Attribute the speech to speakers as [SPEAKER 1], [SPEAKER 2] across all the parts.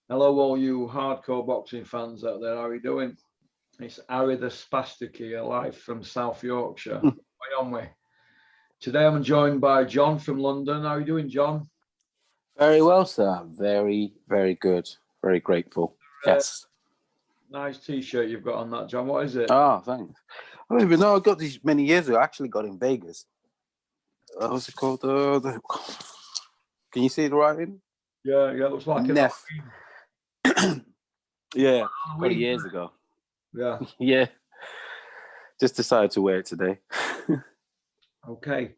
[SPEAKER 1] Hello, all you hardcore boxing fans out there. How are you doing? It's Harry the Spastic here, live from South Yorkshire. Way on we. Today I'm joined by John from London. How are you doing, John?
[SPEAKER 2] Very well, sir. Very, very good. Very grateful. Yes.
[SPEAKER 1] Nice T-shirt you've got on that, John. What is it?
[SPEAKER 2] Oh, thanks. I don't even know. I got these many years ago. I actually got in Vegas. What's it called? Can you see the writing?
[SPEAKER 1] Yeah, looks like
[SPEAKER 2] Neff. Yeah,
[SPEAKER 1] got it
[SPEAKER 2] years ago.
[SPEAKER 1] Yeah.
[SPEAKER 2] Yeah. Just decided to wear it today.
[SPEAKER 1] Okay.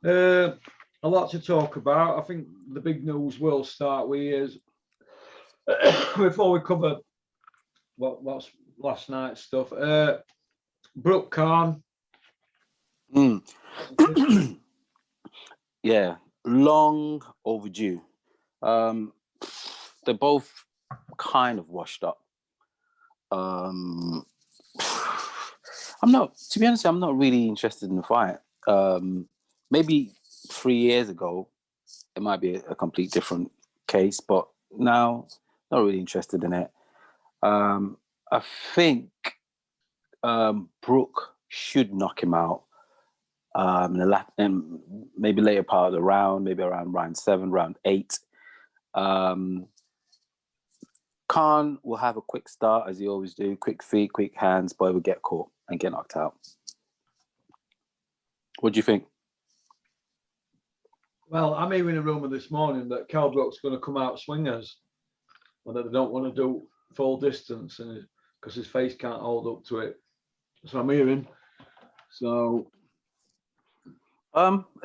[SPEAKER 1] A lot to talk about. I think the big news we'll start with is before we cover what's last night's stuff. BROOK Khan.
[SPEAKER 2] Yeah, long overdue. They're both kind of washed up. To be honest, I'm not really interested in the fight. Maybe 3 years ago, it might be a complete different case, but now, not really interested in it. I think BROOK should knock him out in maybe later part of the round, maybe around round 7, round 8. Khan will have a quick start, as he always do, quick feet, quick hands, but he will get caught and get knocked out. What do you think?
[SPEAKER 1] Well, I'm hearing a rumour this morning that Kell Brook's going to come out swingers, and that they don't want to do full distance, and because his face can't hold up to it. That's what I'm hearing. So,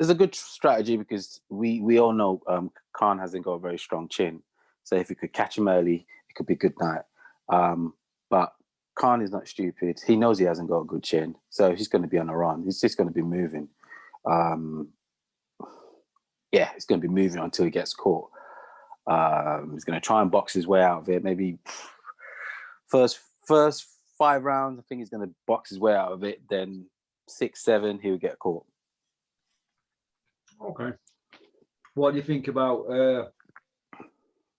[SPEAKER 2] it's a good strategy because we all know Khan hasn't got a very strong chin, so if you could catch him early, it could be a good night. But Khan is not stupid. He knows he hasn't got a good chin, so he's going to be on a run. He's just going to be moving. Yeah, he's going to be moving until he gets caught. He's going to try and box his way out of it. Maybe first 5 rounds, I think he's going to box his way out of it. Then 6, 7, he'll get caught.
[SPEAKER 1] Okay. What do you think about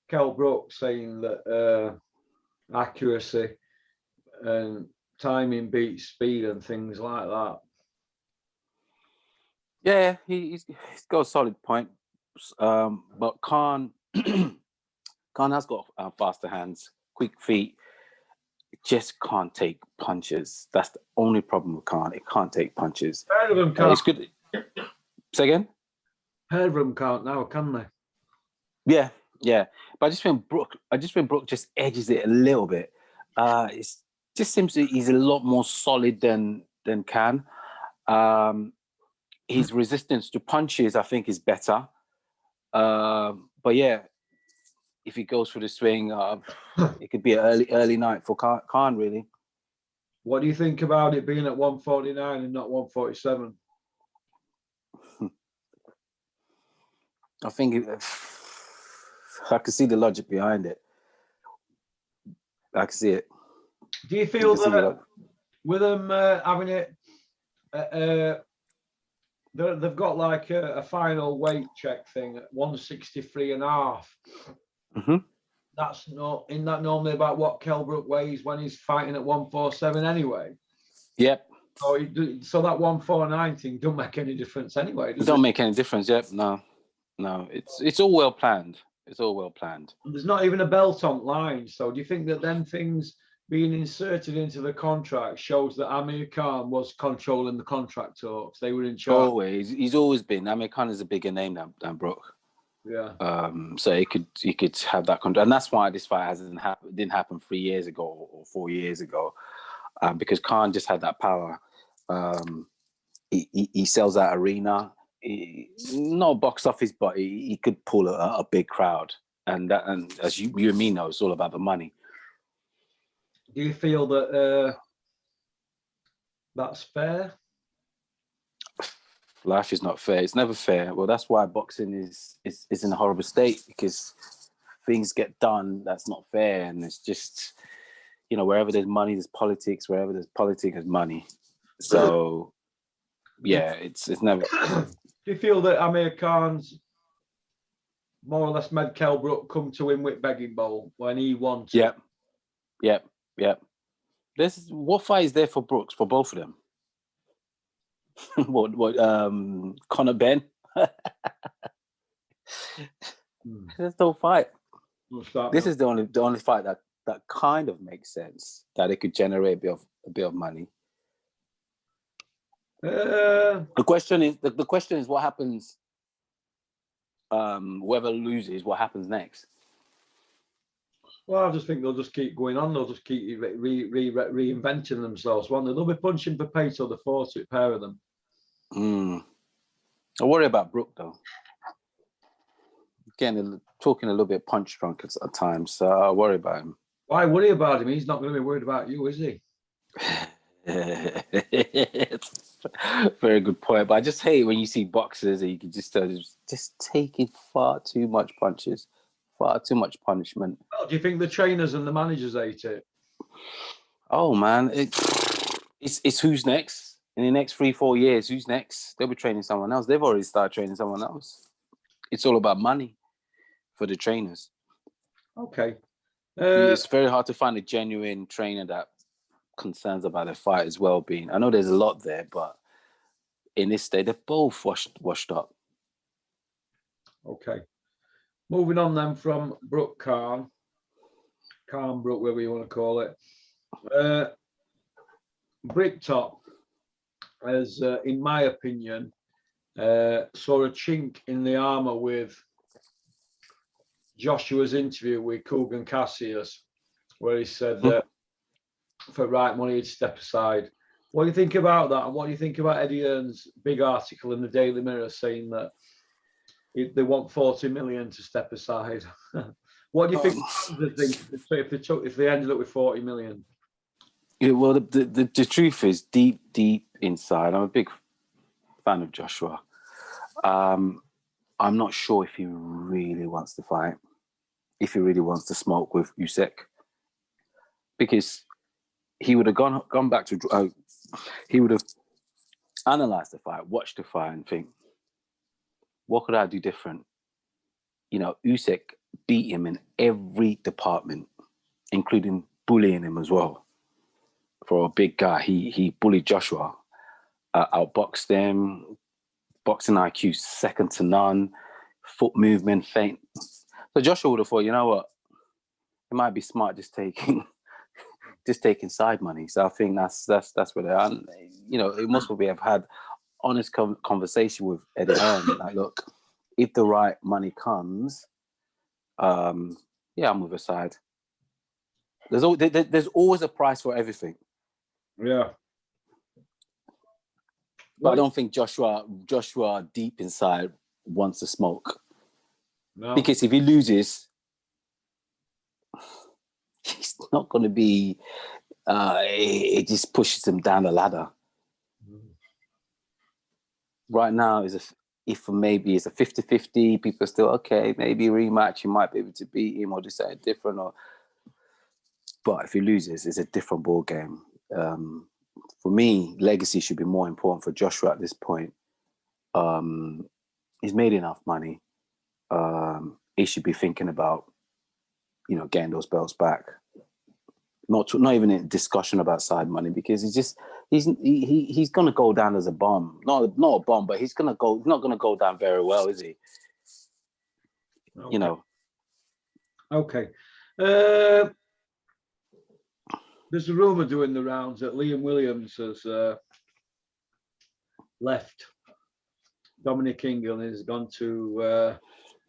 [SPEAKER 1] Kell Brook saying that accuracy and timing beats speed and things like that?
[SPEAKER 2] Yeah, he's got a solid point. But Khan has got faster hands, quick feet. Just can't take punches. That's the only problem with Khan. It can't take punches.
[SPEAKER 1] Pair of them can't.
[SPEAKER 2] It's good. Say again?
[SPEAKER 1] Pair of them can't now, can they?
[SPEAKER 2] Yeah. But I just think Brook just edges it a little bit. It just seems that he's a lot more solid than Khan. His resistance to punches, I think, is better. But yeah, if he goes for the swing, it could be an early night for Khan, really.
[SPEAKER 1] What do you think about it being at 149 and not 147?
[SPEAKER 2] I think I can see the logic behind it. I can see it.
[SPEAKER 1] Do you feel that with them having it, they've got like a final weight check thing at 163.5?
[SPEAKER 2] Mm-hmm.
[SPEAKER 1] That's not, isn't that normally about what Kell Brook weighs when he's fighting at 147 anyway?
[SPEAKER 2] Yep.
[SPEAKER 1] So that 149 thing don't make any difference anyway, does it?
[SPEAKER 2] Don't make any difference. Yep. No. It's all well planned. It's all well planned.
[SPEAKER 1] There's not even a belt on line. So do you think that them things being inserted into the contract shows that Amir Khan was controlling the contract talks? They were in charge.
[SPEAKER 2] Always. He's always been. Amir Khan is a bigger name than Brook.
[SPEAKER 1] Yeah.
[SPEAKER 2] So he could have that contract, and that's why this fight didn't happen 3 years ago or 4 years ago, because Khan just had that power. He sells that arena. Not box office, but he could pull a big crowd, and as you and me know, it's all about the money.
[SPEAKER 1] Do you feel that that's fair?
[SPEAKER 2] Life is not fair. It's never fair. Well, that's why boxing is in a horrible state, because things get done that's not fair, and it's just, wherever there's money, there's politics. Wherever there's politics, there's money. So, yeah, it's never.
[SPEAKER 1] Do you feel that Amir Khan's more or less made Kell Brook come to him with begging bowl when he wanted.
[SPEAKER 2] Yep. What fight is there for Brooks for both of them? what Conor Ben? There's no fight. This is the only fight that kind of makes sense, that it could generate a bit of money. The question is what happens. Whoever loses, what happens next?
[SPEAKER 1] Well, I just think they'll just keep going on. They'll just keep reinventing themselves. One, they'll be punching for pay till the 40 pair of them.
[SPEAKER 2] I worry about Brook though. Again, talking a little bit punch drunk at times, so I worry about him.
[SPEAKER 1] Why worry about him? He's not going to be worried about you, is he?
[SPEAKER 2] Very good point. But I just hate when you see boxers and you can just taking far too much punches, far too much punishment.
[SPEAKER 1] Well, do you think the trainers and the managers hate it?
[SPEAKER 2] Oh man, it's who's next in the next 3-4 years? Who's next? They'll be training someone else. They've already started training someone else. It's all about money for the trainers.
[SPEAKER 1] Okay.
[SPEAKER 2] It's very hard to find a genuine trainer that concerns about their fighter's well-being. I know there's a lot there, but in this state, they're both washed up.
[SPEAKER 1] Okay. Moving on then from Brook Khan Brook, whatever you want to call it. Bricktop has, in my opinion, saw a chink in the armour with Joshua's interview with Kugan Cassius, where he said that for right money he'd step aside. What do you think about that? And what do you think about Eddie Hearn's big article in the Daily Mirror saying that they want 40 million to step aside? What do you think if they ended up with 40 million?
[SPEAKER 2] Yeah, well, the truth is, deep inside, I'm a big fan of Joshua. I'm not sure if he really wants to fight, if he really wants to smoke with Usyk, because he would have gone back to he would have analysed the fight, watched the fight, and think, what could I do different? You know, Usyk beat him in every department, including bullying him as well. For a big guy, he bullied Joshua, outboxed him. Boxing IQ second to none, foot movement, feint. So Joshua would have thought, you know what, it might be smart just taking side money. So I think that's where they are. And, you know, it must be have had honest conversation with Eddie Hearn. Like, look, if the right money comes, I'll move aside. There's always a price for everything.
[SPEAKER 1] Yeah.
[SPEAKER 2] But I don't think Joshua deep inside wants to smoke. No. Because if he loses, he's not going to be, it just pushes him down the ladder. Right now, if maybe it's a 50-50, people are still, okay, maybe rematch, you might be able to beat him or decide different. But if he loses, it's a different ball game. For me, legacy should be more important for Joshua at this point. He's made enough money. He should be thinking about, you know, getting those belts back. Not even a discussion about side money, because he's going to go down as a bomb. Not a bomb, but he's not going to go down very well, is he? Okay. You know.
[SPEAKER 1] Okay. There's a rumor doing the rounds that Liam Williams has left Dominic Ingle and has gone to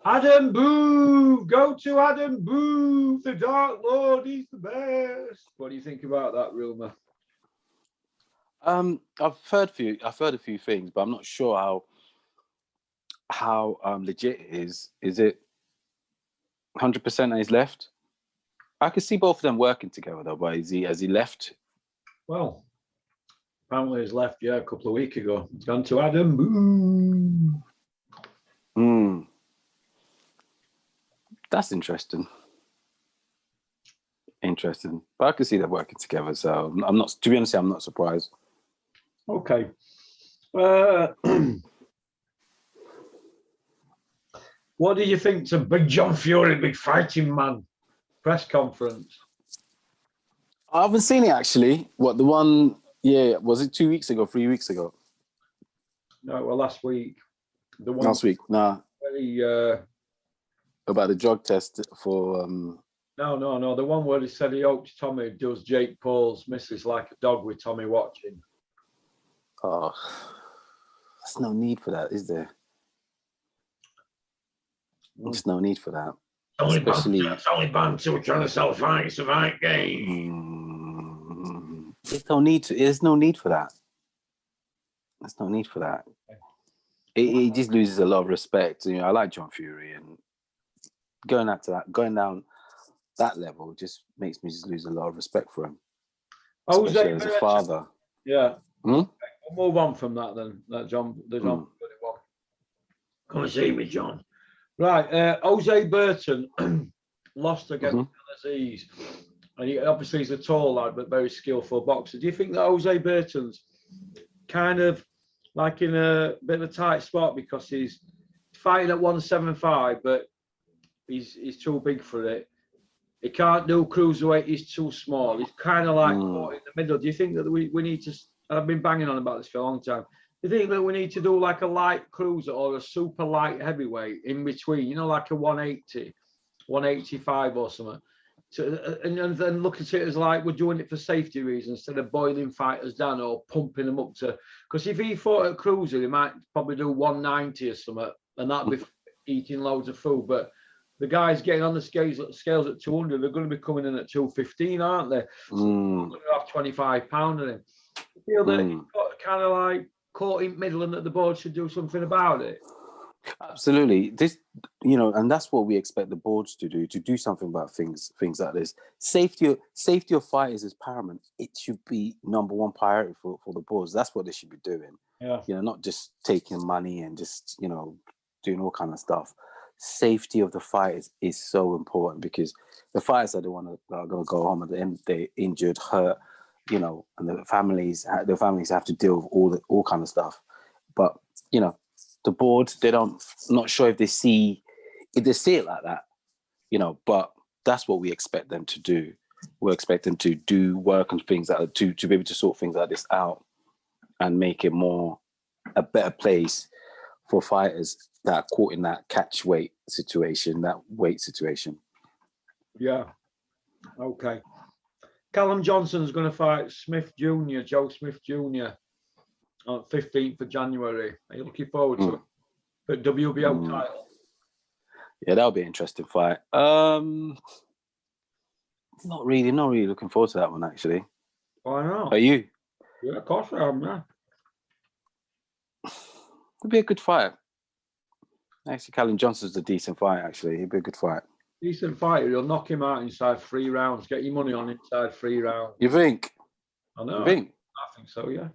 [SPEAKER 1] Adam Booth. Go to Adam Booth, the Dark Lord. He's the best. What do you think about that rumor?
[SPEAKER 2] I've heard a few things, but I'm not sure how legit it is. Is it 100% that he's left? I could see both of them working together though, but has he left?
[SPEAKER 1] Well, apparently he's left, a couple of weeks ago. He's gone to Adam Booth.
[SPEAKER 2] That's interesting. But I can see them working together, so I'm not, to be honest, I'm not surprised.
[SPEAKER 1] Okay. What do you think to Big John Fury, big fighting man press conference?
[SPEAKER 2] I haven't seen it actually. What, the one? Yeah, was it 2 weeks ago, 3 weeks ago?
[SPEAKER 1] No, well, last week. The one
[SPEAKER 2] Last week? Nah.
[SPEAKER 1] very,
[SPEAKER 2] About the drug test for.
[SPEAKER 1] no. The one where he said he hopes Tommy does Jake Paul's missus like a dog with Tommy watching.
[SPEAKER 2] Oh, there's no need for that, is there? There's no need for that.
[SPEAKER 1] It's only banter. We're trying to sell fight. It's a fight game.
[SPEAKER 2] There's no need to. There's no need for that. There's no need for that. It just loses a lot of respect. You know, I like John Fury, and going down that level just makes me just lose a lot of respect for him, especially as a father.
[SPEAKER 1] Yeah. We'll move on from that then. That John, the John Fury one. Come and see me, John. Right, Jose Burton lost against Aziz, and he obviously he's a tall lad but very skillful boxer. Do you think that Jose Burton's kind of like in a bit of a tight spot because he's fighting at 175, but he's too big for it? He can't do cruiserweight; he's too small. He's kind of like caught in the middle. Do you think that we need to? I've been banging on about this for a long time. Do you think that we need to do like a light cruiser or a super light heavyweight in between, you know, like a 180, 185 or something? So, and then look at it as like we're doing it for safety reasons instead of boiling fighters down or pumping them up to. Because if he fought at cruiser, he might probably do 190 or something, and that'd be eating loads of food. But the guys getting on the scales at 200, they're going to be coming in at 215, aren't they? So they're going to have 25 pounds in him. I feel that he's got kind of like caught in middle and that the board should do something about it.
[SPEAKER 2] Absolutely. This, you know, and that's what we expect the boards to do something about things like this. Safety of fighters is paramount. It should be number one priority for the boards. That's what they should be doing.
[SPEAKER 1] Yeah.
[SPEAKER 2] You know, not just taking money and just, you know, doing all kind of stuff. Safety of the fighters is so important because the fighters are the one that are going to go home at the end, they're injured, hurt, you know, and the families have to deal with all kind of stuff. But, you know, the board, not sure if they see it like that, you know, but that's what we expect them to do. We expect them to do work on things that to be able to sort things like this out and make it a better place for fighters that are caught in that catch weight situation, that weight situation.
[SPEAKER 1] Yeah. Okay. Callum Johnson's going to fight Joe Smith Jr. on 15th of January. Are you looking forward to it? For WBO title?
[SPEAKER 2] Yeah, that'll be an interesting fight. Not really looking forward to that one, actually.
[SPEAKER 1] Why not?
[SPEAKER 2] Are you?
[SPEAKER 1] Yeah, of course I am, yeah.
[SPEAKER 2] It'll be a good fight. Actually, Callum Johnson's a decent fight, actually. He'll be a good fight.
[SPEAKER 1] Decent fighter. He'll knock him out inside 3 rounds. Get your money on inside 3 rounds.
[SPEAKER 2] You think?
[SPEAKER 1] I know.
[SPEAKER 2] You think?
[SPEAKER 1] I think so, yeah.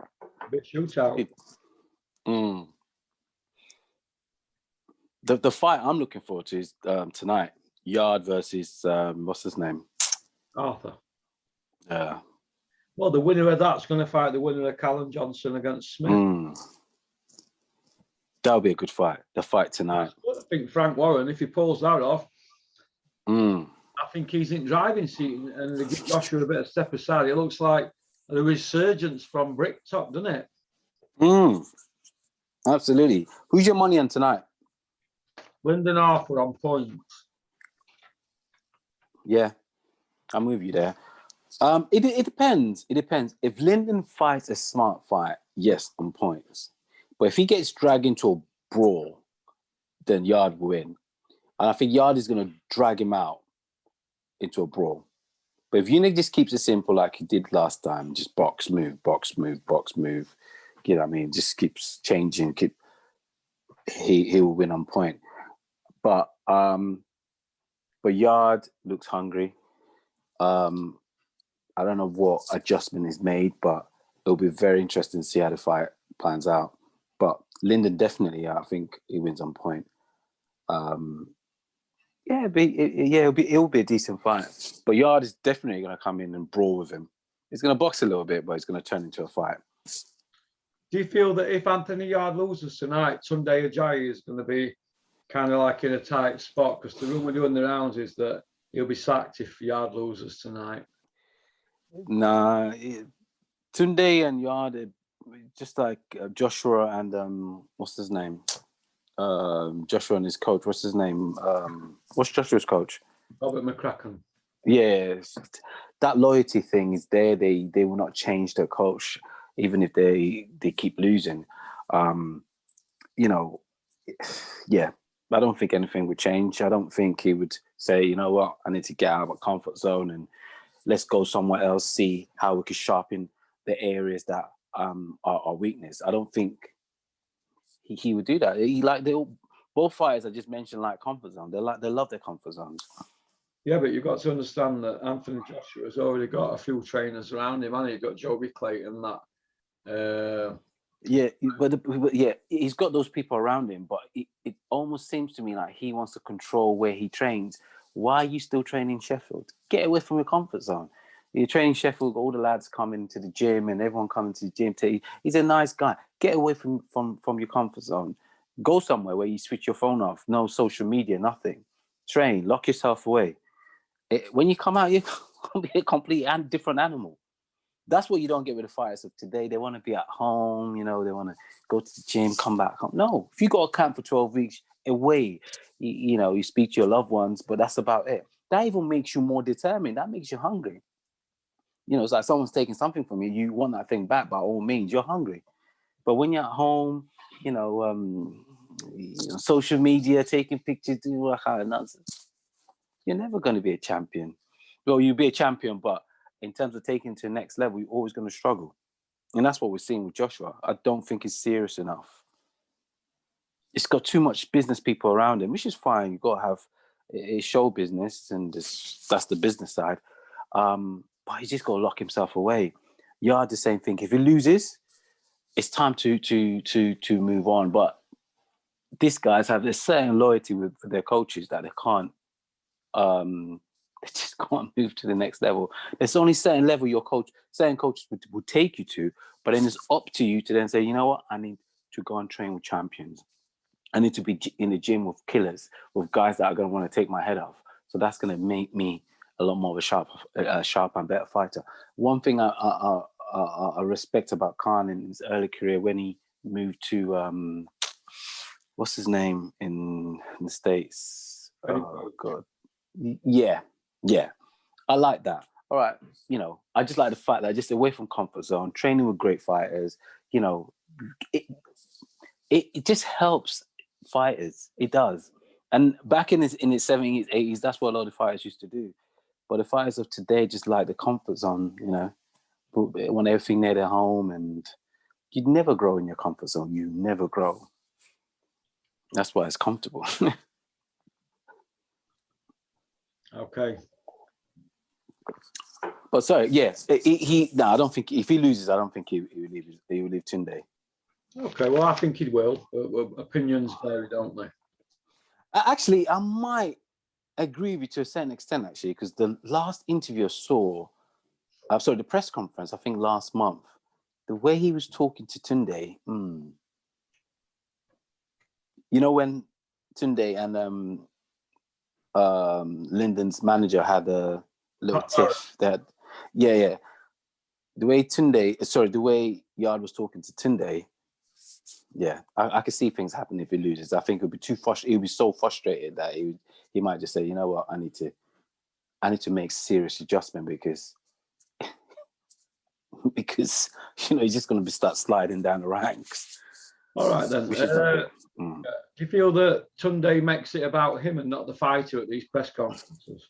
[SPEAKER 1] A bit shootout.
[SPEAKER 2] The fight I'm looking forward to is tonight. YARDE versus, what's his name?
[SPEAKER 1] Arthur.
[SPEAKER 2] Yeah.
[SPEAKER 1] Well, the winner of that's going to fight the winner of Callum Johnson against Smith.
[SPEAKER 2] That'll be a good fight. The fight tonight.
[SPEAKER 1] I think Frank Warren, if he pulls that off,
[SPEAKER 2] I
[SPEAKER 1] think he's in driving seat and they give Joshua a bit of step aside. It looks like a resurgence from Bricktop, doesn't it?
[SPEAKER 2] Absolutely. Who's your money on tonight?
[SPEAKER 1] Lyndon Arthur on points.
[SPEAKER 2] Yeah, I'm with you there. It depends. It depends. If Lyndon fights a smart fight, yes, on points. But if he gets dragged into a brawl, then YARDE will win. And I think YARDE is going to drag him out into a brawl. But if Unique just keeps it simple like he did last time, just box, move, box, move, box, move, you know what I mean, just keeps changing, he will win on point. But YARDE looks hungry. I don't know what adjustment is made, but it'll be very interesting to see how the fight plans out. But Lyndon definitely, I think he wins on point. It'll be a decent fight. But YARDE is definitely going to come in and brawl with him. He's going to box a little bit, but he's going to turn into a fight.
[SPEAKER 1] Do you feel that if Anthony Yard loses tonight, Tunde Ajayi is going to be kind of like in a tight spot? Because the rumour doing the rounds is that he'll be sacked if Yard loses tonight.
[SPEAKER 2] Nah, Tunde and Yard, just like Joshua and what's his name? Joshua and his coach. What's his name? What's Joshua's coach?
[SPEAKER 1] Robert McCracken.
[SPEAKER 2] Yes, that loyalty thing is there. They will not change their coach, even if they keep losing. You know, yeah. I don't think anything would change. I don't think he would say, you know what, I need to get out of my comfort zone and let's go somewhere else, see how we can sharpen the areas that are weakness. I don't think he would do that. Both fighters I just mentioned like comfort zone. They love their comfort zones.
[SPEAKER 1] Yeah, but you've got to understand that Anthony Joshua has already got a few trainers around him, and he's got Joby Clayton, that.
[SPEAKER 2] Yeah, but he's got those people around him, but it almost seems to me like he wants to control where he trains. Why are you still training Sheffield? Get away from your comfort zone. You're training Sheffield, all the lads coming to the gym and everyone coming to the gym. He's a nice guy. Get away from your comfort zone. Go somewhere where you switch your phone off. No social media, nothing. Train, lock yourself away. When you come out, you're going to be a complete and different animal. That's what you don't get with the fighters of today. They want to be at home, they want to go to the gym, come back home. No, if you go to camp for 12 weeks away, you speak to your loved ones, but that's about it. That even makes you more determined. That makes you hungry. It's like someone's taking something from you. You want that thing back by all means. You're hungry. But when you're at home, social media, taking pictures, doing all that kind of nonsense, you're never going to be a champion. Well, you'll be a champion, but in terms of taking to the next level, you're always going to struggle. And that's what we're seeing with Joshua. I don't think he's serious enough. It's got too much business people around him, which is fine. You've got to have a show business, and that's the business side. But he's just got to lock himself away. Yard, the same thing. If he loses, it's time to move on. But these guys have this certain loyalty with their coaches that they can't. They just can't move to the next level. There's only certain level certain coaches would take you to, but then it's up to you to then say, you know what, I need to go and train with champions. I need to be in the gym with killers, with guys that are going to want to take my head off. So that's going to make me a lot more of a sharp and better fighter. One thing I respect about Khan in his early career when he moved to what's his name in the States? Oh God, yeah. I like that. All right, I just like the fact that just away from comfort zone, training with great fighters. It just helps fighters. It does. And back in his 70s, 80s, that's what a lot of fighters used to do. But the fighters of today just like the comfort zone, they want everything near their home, and you'd never grow in your comfort zone. You never grow. That's why it's comfortable.
[SPEAKER 1] Okay.
[SPEAKER 2] But sorry, yes, no, I don't think if he loses, I don't think he will leave Tunde.
[SPEAKER 1] Okay, well, I think he will. Opinions vary, don't they?
[SPEAKER 2] Actually, I might agree with you to a certain extent, actually, because the last interview I saw, the press conference, I think last month, the way he was talking to Tunde, when Tunde and Lyndon's manager had a little tiff, that, yeah. The way Yard was talking to Tunde, yeah, I could see things happen if he loses. I think it would be too frustrated. He would be so frustrated that he might just say, you know what, I need to make serious adjustment because he's just going to start sliding down the ranks.
[SPEAKER 1] All right then. Do you feel that Tunde makes it about him and not the fighter at these press conferences?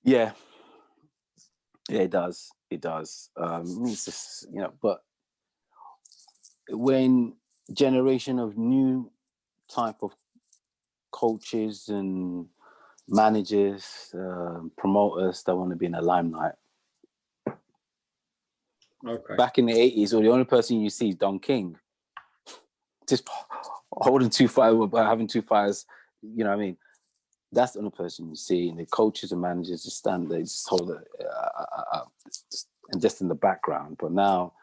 [SPEAKER 2] Yeah, it does. It does. It's just, but when generation of new type of coaches and managers, promoters that want to be in the limelight.
[SPEAKER 1] Okay.
[SPEAKER 2] Back in the 80s, the only person you see is Don King. Just holding having two fighters, you know what I mean? That's the only person you see. And the coaches and managers just stand there, just hold it, and just in the background. But now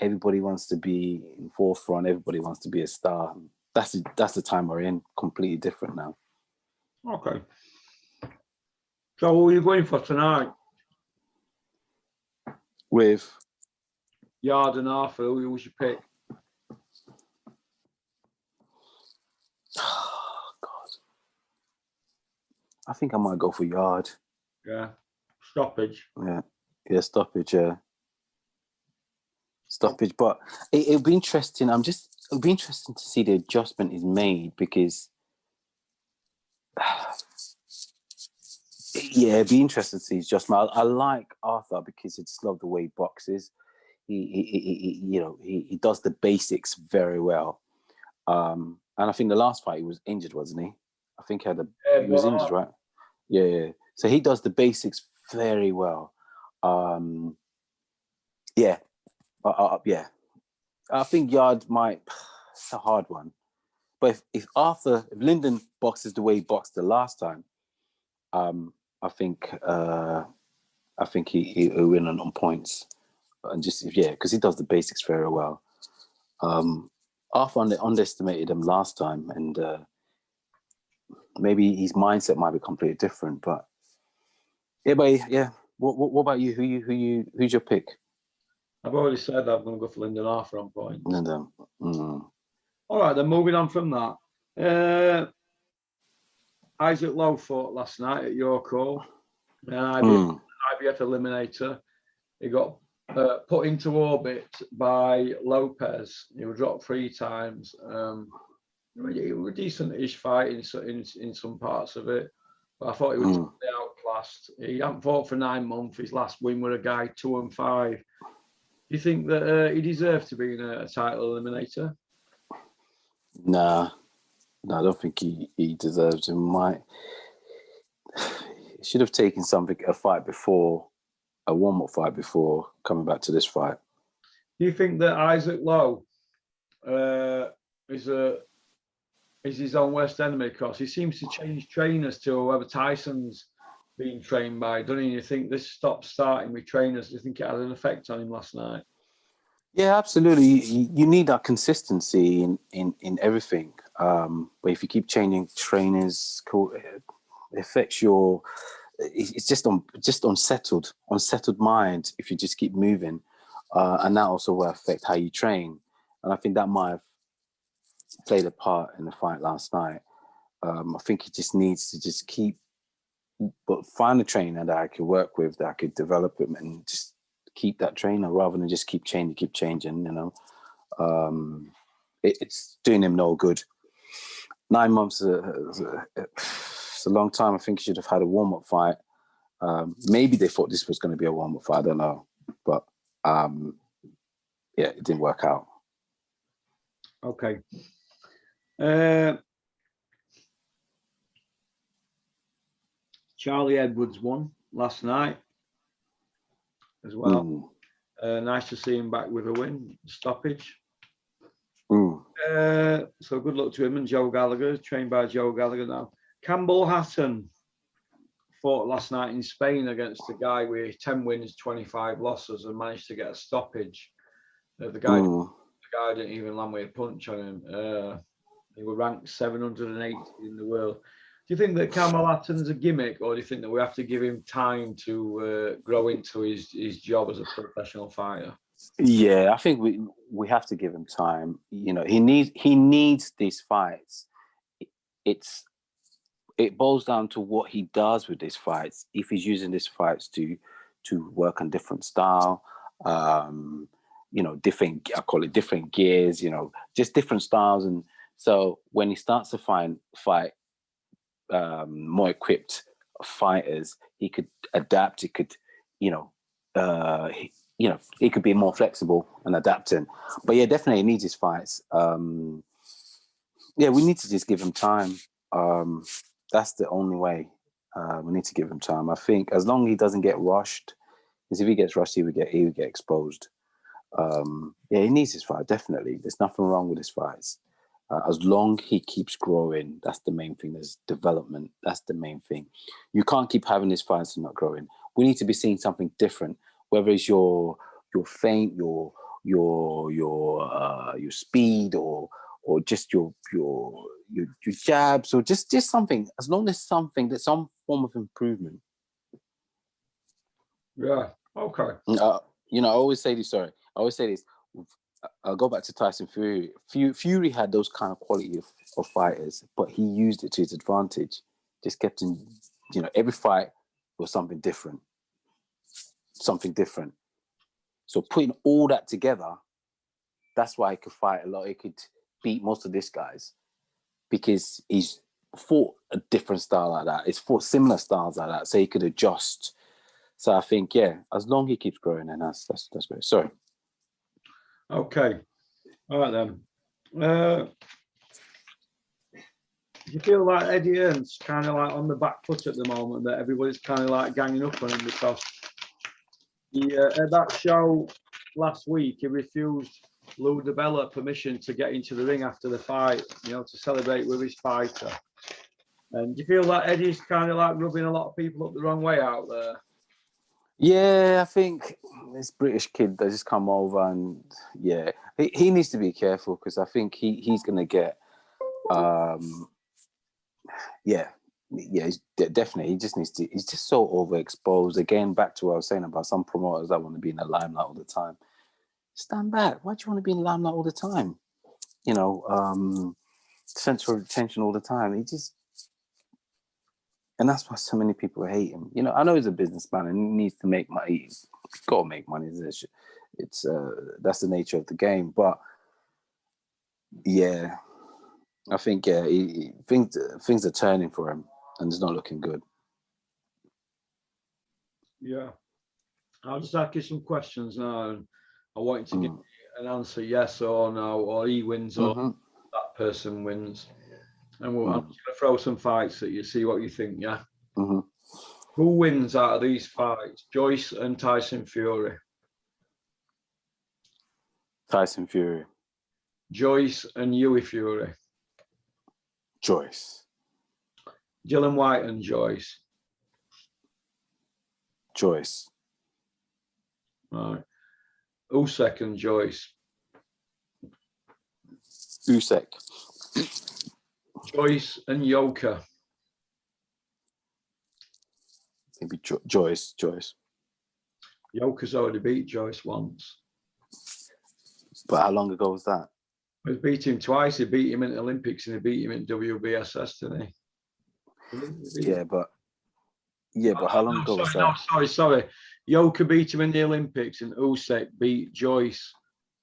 [SPEAKER 2] everybody wants to be in forefront. Everybody wants to be a star. That's the time we're in. Completely different now.
[SPEAKER 1] Okay. So who are you going for tonight?
[SPEAKER 2] With
[SPEAKER 1] Yard and Arthur, who was your pick?
[SPEAKER 2] oh God, I think I might go for Yard.
[SPEAKER 1] Yeah. Stoppage.
[SPEAKER 2] Yeah, stoppage. Yeah, stoppage. But it'll be interesting. It'll be interesting to see the adjustment is made because. Yeah, it'd be interesting to see his adjustment. I like Arthur because I just love the way he boxes. He does the basics very well. And I think the last fight he was injured, wasn't he? I think he was injured, right? Yeah. So he does the basics very well. Yeah. I think Yard might. It's a hard one, but if Lyndon boxes the way he boxed the last time, I think he'll win on points, and because he does the basics very well. Arthur underestimated him last time, and maybe his mindset might be completely different. But yeah. What about you? Who's your pick?
[SPEAKER 1] I've already said I'm going to go for Lyndon Arthur on points.
[SPEAKER 2] All
[SPEAKER 1] right, then moving on from that. Isaac Lowe fought last night at Yorko, an IBF eliminator. He got put into orbit by Lopez. He was dropped 3 times. It was a decent-ish fight in some parts of it, but I thought he was totally outclassed. He hadn't fought for 9 months. His last win was a guy 2-5. Do you think that he deserved to be in a title eliminator?
[SPEAKER 2] No, I don't think he deserves it. He should have taken a fight before, a warm-up fight before coming back to this fight.
[SPEAKER 1] Do you think that Isaac Lowe is his own worst enemy? Because he seems to change trainers to whoever Tyson's being trained by, doesn't he? You think this starting with trainers? Do you think it had an effect on him last night? Yeah,
[SPEAKER 2] absolutely. You need that consistency in everything. But if you keep changing trainers, it affects your. It's just unsettled mind if you just keep moving, and that also will affect how you train. And I think that might have played a part in the fight last night. I think he just needs to find a trainer that I could work with, that I could develop him, and just keep that trainer rather than just keep changing. It's doing him no good. 9 months it's a long time. I think he should have had a warm-up fight. Maybe they thought this was going to be a warm-up fight. I don't know, but it didn't work out.
[SPEAKER 1] Okay. Charlie Edwards won last night as well. Nice to see him back with a win, stoppage. So good luck to him and Joe Gallagher, trained by Joe Gallagher now. Campbell Hatton fought last night in Spain against a guy with 10 wins, 25 losses, and managed to get a stoppage. The guy didn't even land with a punch on him. He was ranked 780 in the world. Do you think that Campbell Hatton's a gimmick, or do you think that we have to give him time to grow into his job as a professional fighter?
[SPEAKER 2] Yeah, I think we have to give him time. He needs these fights. It boils down to what he does with these fights. If he's using these fights to work on different style, different, I call it different gears, just different styles. And so when he starts to fight more equipped fighters, he could adapt. He could, he could be more flexible and adapting. But yeah, definitely he needs his fights. We need to just give him time. That's the only way. We need to give him time. I think as long as he doesn't get rushed, because if he gets rushed, he would get exposed. He needs his fight, definitely. There's nothing wrong with his fights. As long as he keeps growing, that's the main thing. There's development. That's the main thing. You can't keep having his fights and not growing. We need to be seeing something different, whether it's your feint, your your speed or just your jabs or just something. As long as something, that's some form of improvement.
[SPEAKER 1] Yeah. Okay.
[SPEAKER 2] You know, I always say this. I'll go back to Tyson Fury. Fury had those kind of quality of fighters, but he used it to his advantage. Just kept him, you know, every fight was something different. So putting all that together, that's why he could fight a lot. He could beat most of these guys because he's fought a different style like that. He's fought similar styles like that, so he could adjust. So I think, yeah, as long as he keeps growing, then that's great. Sorry.
[SPEAKER 1] Okay. All right then. Do you feel like Eddie Hearn's kind of like on the back foot at the moment, that everybody's kind of like ganging up on him because he, at that show last week, he refused Lou DiBella permission to get into the ring after the fight, you know, to celebrate with his fighter. And do you feel like Eddie's kind of like rubbing a lot of people up the wrong way out there?
[SPEAKER 2] Yeah, I think this British kid that just come over, and yeah, he needs to be careful because I think he's gonna get he's definitely, he just needs to, he's just so overexposed. Again, back to what I was saying about some promoters that want to be in the limelight all the time. Stand back. Why do you want to be in the limelight all the time? You know, center of attention all the time. And that's why so many people hate him. You know, I know he's a businessman and he needs to make money. He's got to make money. It's that's the nature of the game. But yeah, I think things are turning for him, and it's not looking good.
[SPEAKER 1] Yeah, I'll just ask you some questions now, and I want you to give me an answer, yes or no, or he wins or that person wins. And I'm just going to throw some fights at you, see what you think, yeah? Who wins out of these fights, Joyce and Tyson Fury?
[SPEAKER 2] Tyson Fury.
[SPEAKER 1] Joyce and Hughie Fury?
[SPEAKER 2] Joyce.
[SPEAKER 1] Dylan White and Joyce?
[SPEAKER 2] Joyce.
[SPEAKER 1] Right. Usyk and Joyce?
[SPEAKER 2] Usyk.
[SPEAKER 1] Joyce and Yoka?
[SPEAKER 2] Maybe Joyce.
[SPEAKER 1] Yoka's already beat Joyce once.
[SPEAKER 2] But how long ago was that?
[SPEAKER 1] He beat him twice. He beat him in the Olympics and he beat him in WBSS, didn't he?
[SPEAKER 2] Yeah, but how long ago was that?
[SPEAKER 1] No, sorry. Yoka beat him in the Olympics and Usyk beat Joyce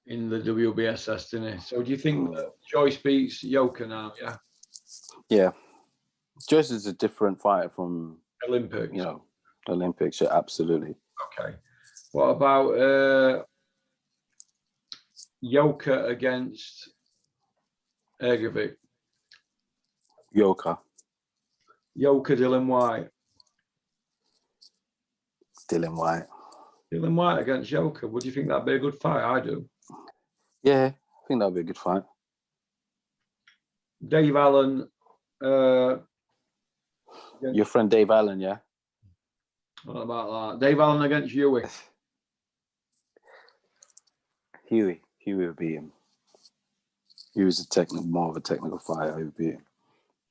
[SPEAKER 1] in the WBSS, didn't he? So do you think that Joyce beats Yoka now? Yeah.
[SPEAKER 2] Yeah. Joyce is a different fighter from
[SPEAKER 1] Olympics.
[SPEAKER 2] You know, Olympics. Yeah, absolutely.
[SPEAKER 1] Okay. What about Yoka against Ergovic?
[SPEAKER 2] Yoka,
[SPEAKER 1] Dylan White.
[SPEAKER 2] Dylan White.
[SPEAKER 1] Dylan White against Yoka. Would you think that'd be a good fight? I do.
[SPEAKER 2] Yeah, I think that'd be a good fight.
[SPEAKER 1] Dave Allen.
[SPEAKER 2] Your friend Dave Allen, yeah?
[SPEAKER 1] What about that? Dave Allen against Hughie.
[SPEAKER 2] Hughie would beat him. He was more of a technical fighter. He would beat him.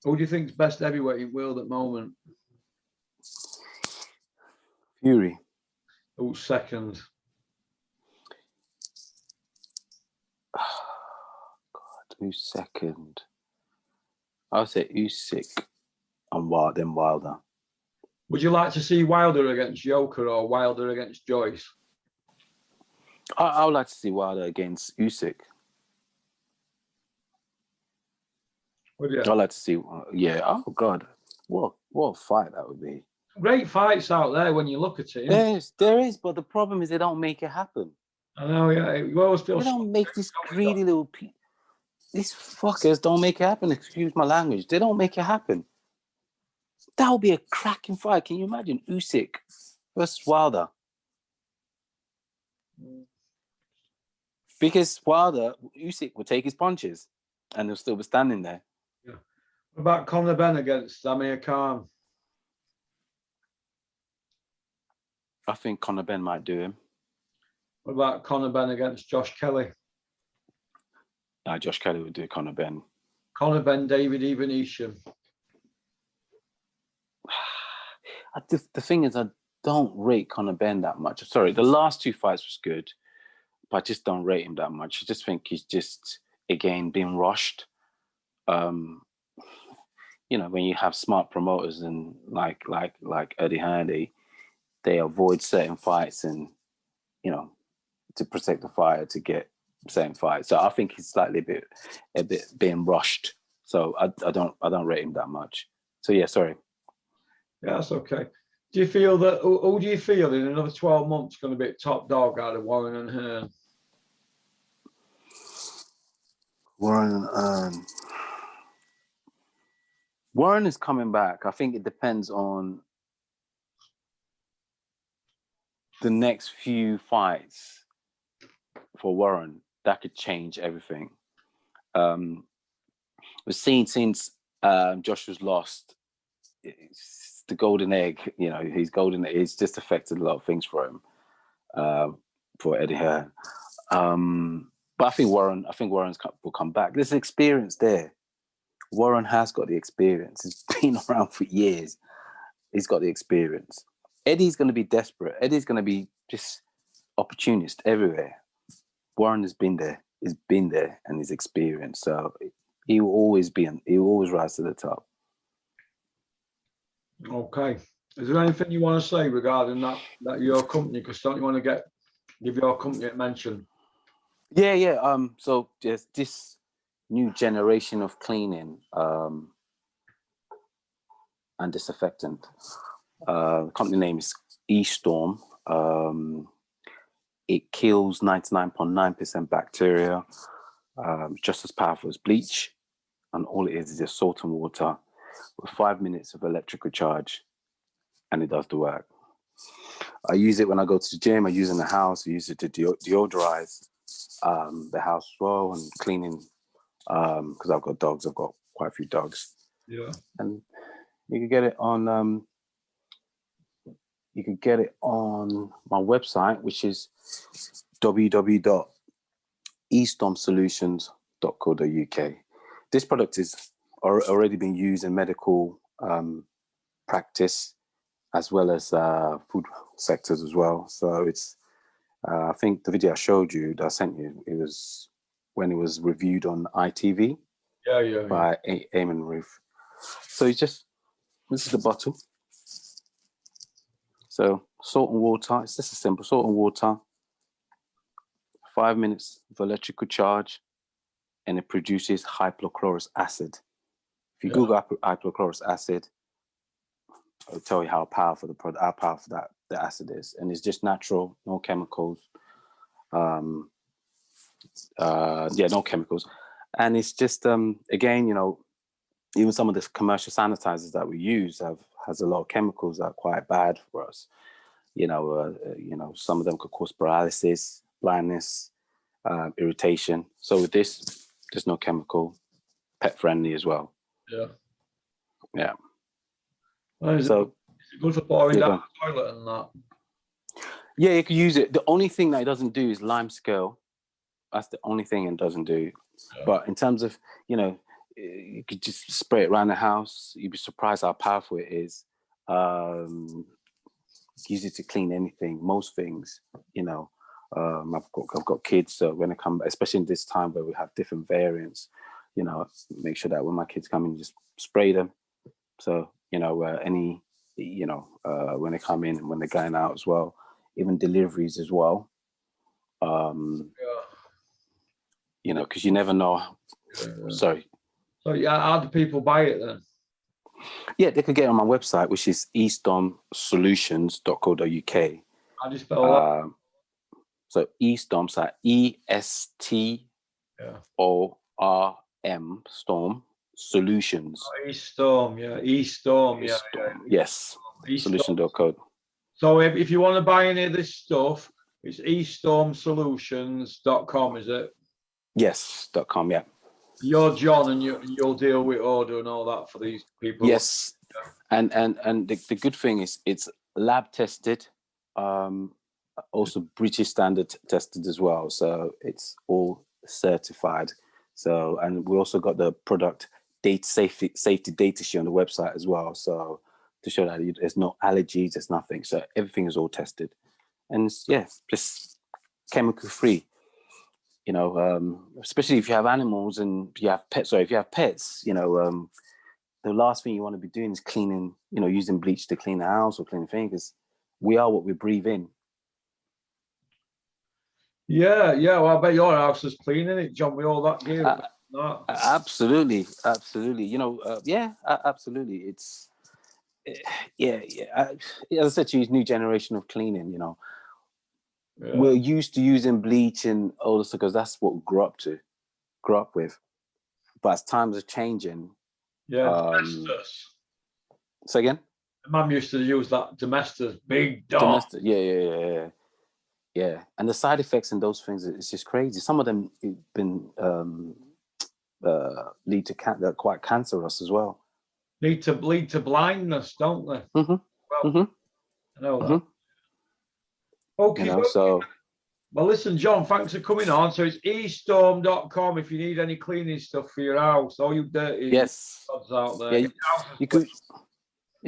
[SPEAKER 1] Who do you think's best heavyweight in the world at the moment?
[SPEAKER 2] Fury.
[SPEAKER 1] Who's second?
[SPEAKER 2] God, who's second? I would say Usyk and then Wilder.
[SPEAKER 1] Would you like to see Wilder against Yoka or Wilder against Joyce?
[SPEAKER 2] I would like to see Wilder against Usyk.
[SPEAKER 1] Would you?
[SPEAKER 2] I'd like to see, yeah. Oh God, what a fight that would be.
[SPEAKER 1] Great fights out there when you look at it.
[SPEAKER 2] There is, but the problem is they don't make it happen.
[SPEAKER 1] I know, yeah. You always feel
[SPEAKER 2] they don't make these greedy little people. These fuckers don't make it happen. Excuse my language. They don't make it happen. That would be a cracking fight. Can you imagine Usyk versus Wilder? Because Usyk would take his punches, and he'll still be standing there.
[SPEAKER 1] Yeah. What about Conor Benn against Amir Khan?
[SPEAKER 2] I think Conor Benn might do him.
[SPEAKER 1] What about Conor Benn against Josh Kelly?
[SPEAKER 2] Josh Kelly would do Conor Benn.
[SPEAKER 1] Conor Benn, David Evanesian.
[SPEAKER 2] The thing is, I don't rate Conor Benn that much. Sorry, the last 2 fights was good, but I just don't rate him that much. I just think he's just, again, being rushed. You know, when you have smart promoters and like Eddie Hearn, they avoid certain fights and, you know, to protect the fighter to get certain fights. So I think he's slightly a bit being rushed. So I don't rate him that much. So yeah, sorry.
[SPEAKER 1] Yeah, that's okay. Do you feel that, who do you feel in another 12 months going to be top dog out of Warren and Hearn?
[SPEAKER 2] Warren is coming back. I think it depends on the next few fights for Warren. That could change everything. We've seen since Joshua's lost, it's the golden egg. You know, he's golden. It's just affected a lot of things for him, for Eddie Hearn. But I think Warren will come back. There's experience there. Warren has got the experience. He's been around for years. He's got the experience. Eddie's going to be desperate. Eddie's going to be just opportunist everywhere. Warren has been there. He's been there and he's experienced. So he will always rise to the top.
[SPEAKER 1] Okay. Is there anything you want to say regarding that your company? Because don't you want to give your company a mention?
[SPEAKER 2] Yeah. So just this new generation of cleaning and disinfectant. Company name is E-Storm. It kills 99.9% bacteria. Just as powerful as bleach, and all it is just salt and water with 5 minutes of electrical charge, and it does the work. I use it when I go to the gym. I use it in the house. I use it to deodorize the house as well, and cleaning because I've got dogs. I've got quite a few dogs.
[SPEAKER 1] Yeah.
[SPEAKER 2] And you can get it on my website, which is www.estormsolutions.co.uk. This product is already being used in medical practice as well as food sectors as well. So it's I think the video I showed you that I sent you, it was when it was reviewed on ITV by Eamon Ruth. So it's just, this is the bottle. So salt and water, it's just a simple salt and water, 5 minutes of electrical charge, and it produces hypochlorous acid. If you Google hypochlorous acid, it'll tell you how powerful the acid is. And it's just natural, no chemicals. No chemicals. And it's just, again, you know, even some of the commercial sanitizers that we use has a lot of chemicals that are quite bad for us. You know, some of them could cause paralysis, blindness, irritation. So with this, there's no chemical, pet friendly as well. Yeah.
[SPEAKER 1] Well, so it good for pouring down the toilet and that.
[SPEAKER 2] Yeah, you can use it. The only thing that it doesn't do is lime scale. That's the only thing it doesn't do. Yeah. But in terms of, you know, you could just spray it around the house. You'd be surprised how powerful it is. Use it to clean anything, most things, you know. I've got kids, so when I come, especially in this time where we have different variants, you know, make sure that when my kids come in, just spray them. So, you know, when they come in and when they're going out as well, even deliveries as well. You know, because you never know. Sorry.
[SPEAKER 1] So yeah, how do people buy it then?
[SPEAKER 2] Yeah, they could get it on my website, which is estormsolutions.co.uk.
[SPEAKER 1] How do you spell that?
[SPEAKER 2] So E-Storm, so ESTORM, Storm Solutions.
[SPEAKER 1] Oh, E-Storm, yeah, E-Storm, yeah.
[SPEAKER 2] Yes, solution.co.
[SPEAKER 1] So if you want to buy any of this stuff, it's estormsolutions.com, is it?
[SPEAKER 2] Yes, .com, yeah.
[SPEAKER 1] You're John, and you'll deal with order and all that for these people.
[SPEAKER 2] Yes, yeah. And the good thing is it's lab tested. also British standard tested as well. So it's all certified. So, and we also got the product data safety data sheet on the website as well. So to show that there's no allergies, there's nothing. So everything is all tested. And it's, yeah, just chemical free. You know, especially if you have animals and you have pets, or if you have pets, you know, the last thing you want to be doing is cleaning, you know, using bleach to clean the house or clean the thing, because we are what we breathe in.
[SPEAKER 1] Yeah, yeah. Well, I bet your house is clean, isn't it, John, with all that gear?
[SPEAKER 2] Absolutely, absolutely. You know, yeah, absolutely. It's, yeah. As I said to you, it's new generation of cleaning, you know. Yeah. We're used to using bleach and all this because that's what we grew up with. But as times are changing,
[SPEAKER 1] Domestos.
[SPEAKER 2] Say again?
[SPEAKER 1] Mum used to use that Domestos, big dog.
[SPEAKER 2] Domestos, yeah. And the side effects and those things, it's just crazy. Some of them been lead to they're quite cancerous as well.
[SPEAKER 1] Lead to blindness, don't they?
[SPEAKER 2] Well,
[SPEAKER 1] I know that. Okay,
[SPEAKER 2] you know, so.
[SPEAKER 1] Well, listen, John, thanks for coming on. So it's estorm.com if you need any cleaning stuff for your house, all you dirty gods out there.
[SPEAKER 2] Yeah,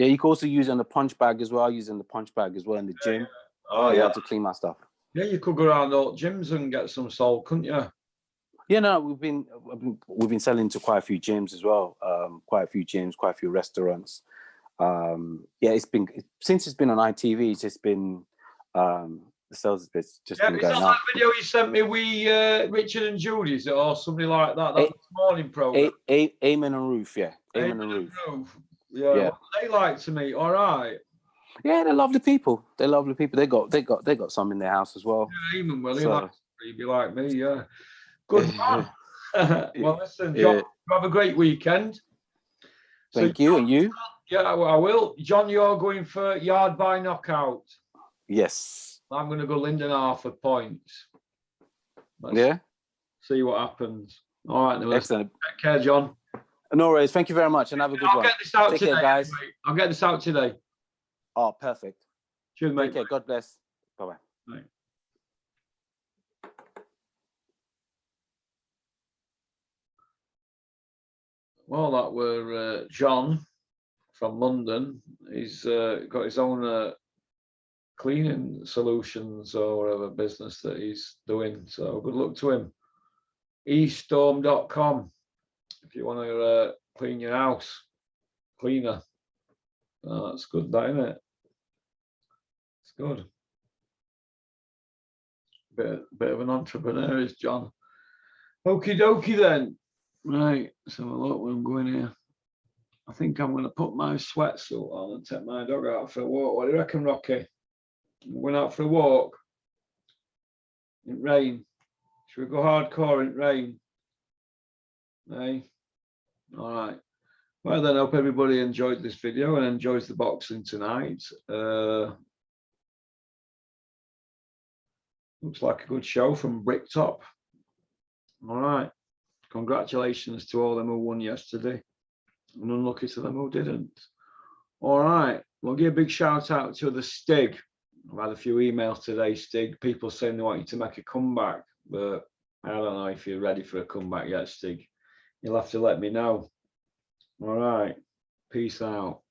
[SPEAKER 2] you could also use it on the punch bag as well. Using the punch bag as well in the gym.
[SPEAKER 1] Oh, yeah.
[SPEAKER 2] To clean my stuff.
[SPEAKER 1] Yeah, you could go around all gyms and get some sold, couldn't you?
[SPEAKER 2] Yeah, no, we've been selling to quite a few gyms as well. Quite a few gyms, quite a few restaurants. Yeah, it's been since it's been on ITV. It's just been the sales has just been going up.
[SPEAKER 1] That video you sent me with Richard and Judy's or something like that. That morning program.
[SPEAKER 2] Eamon and Ruth, yeah.
[SPEAKER 1] Eamon and Ruth. Yeah. What they like to meet, all right.
[SPEAKER 2] Yeah, they're lovely people. They're lovely people. They got some in their house as well.
[SPEAKER 1] Yeah, Eamon, well, he likes to be like me, yeah. Good man. Well, listen, John, have a great weekend.
[SPEAKER 2] Thank you, and you?
[SPEAKER 1] Yeah, well, I will. John, you're going for yard by knockout.
[SPEAKER 2] Yes.
[SPEAKER 1] I'm going to go Linden Arthur points.
[SPEAKER 2] Let's
[SPEAKER 1] see what happens. All right, then.
[SPEAKER 2] Excellent.
[SPEAKER 1] Take care, John.
[SPEAKER 2] No worries. Thank you very much, and have a good one.
[SPEAKER 1] I'll get this out today,
[SPEAKER 2] care, guys.
[SPEAKER 1] I'll get this out today.
[SPEAKER 2] Oh, perfect.
[SPEAKER 1] Cheers, mate.
[SPEAKER 2] Take care. God bless. Bye-bye.
[SPEAKER 1] Bye. Well, that were John from London. He's got his own cleaning solutions or whatever business that he's doing. So good luck to him. estorm.com if you want to clean your house. Cleaner. Oh, that's good, that, isn't it? It's good. Bit of an entrepreneur is John. Okie dokie then. Right, so look where I'm going here. I think I'm going to put my sweatsuit on and take my dog out for a walk. What do you reckon, Rocky? We're going out for a walk in rain. Should we go hardcore in rain? Hey, all right. Well then, I hope everybody enjoyed this video and enjoys the boxing tonight. Looks like a good show from Bricktop. All right. Congratulations to all them who won yesterday, and unlucky to them who didn't. All right. We'll give a big shout out to the Stig. I've had a few emails today, Stig. People saying they want you to make a comeback, but I don't know if you're ready for a comeback yet, Stig. You'll have to let me know. All right. Peace out.